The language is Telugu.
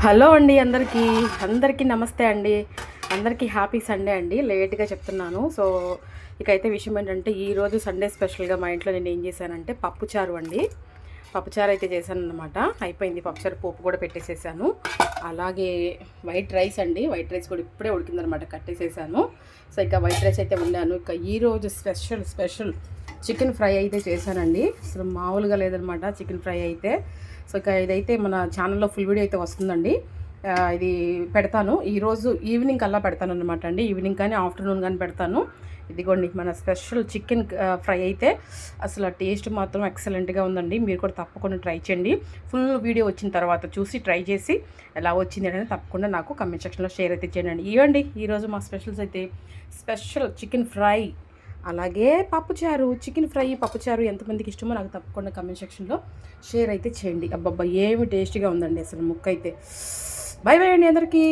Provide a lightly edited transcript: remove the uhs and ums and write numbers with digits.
హలో అండి, అందరికీ నమస్తే అండి. అందరికీ హ్యాపీ సండే అండి. లేట్గా చెప్తున్నాను. సో ఇకైతే విషయం ఏంటంటే, ఈరోజు సండే స్పెషల్గా మా ఇంట్లో నేను ఏం చేశానంటే పప్పుచారు అండి. పప్పుచారు అయితే చేశాను అనమాట. అయిపోయింది. పప్పుచారు పోపు కూడా పెట్టేసేసాను. అలాగే వైట్ రైస్ అండి. వైట్ రైస్ కూడా ఇప్పుడే ఉడికిందనమాట, కట్టేసేసాను. సో ఇక వైట్ రైస్ అయితే వండాను. ఇక ఈరోజు స్పెషల్ చికెన్ ఫ్రై అయితే చేశానండి. అసలు మామూలుగా లేదనమాట చికెన్ ఫ్రై అయితే. సో ఇక ఇదైతే మన ఛానల్లో ఫుల్ వీడియో అయితే వస్తుందండి. ఇది పెడతాను ఈరోజు ఈవినింగ్ కల్లా పెడతాను అనమాట అండి. ఈవినింగ్ కానీ ఆఫ్టర్నూన్ కానీ పెడతాను. ఇదిగోండి మన స్పెషల్ చికెన్ ఫ్రై అయితే అసలు టేస్ట్ మాత్రం ఎక్సలెంట్గా ఉందండి. మీరు కూడా తప్పకుండా ట్రై చేయండి. ఫుల్ వీడియో వచ్చిన తర్వాత చూసి ట్రై చేసి ఎలా వచ్చింది అనేది తప్పకుండా నాకు కమెంట్ సెక్షన్లో షేర్ అయితే చేయండి. ఇవ్వండి ఈరోజు మా స్పెషల్స్ అయితే స్పెషల్ చికెన్ ఫ్రై, అలాగే పప్పుచారు. చికెన్ ఫ్రై పప్పుచారు ఎంతమందికి ఇష్టమో నాకు తప్పకుండా కమెంట్ సెక్షన్లో షేర్ అయితే చేయండి. అబ్బబ్బా ఏమి టేస్టీగా ఉందండి అసలు ముక్క అయితే. బై బై అండి అందరికీ.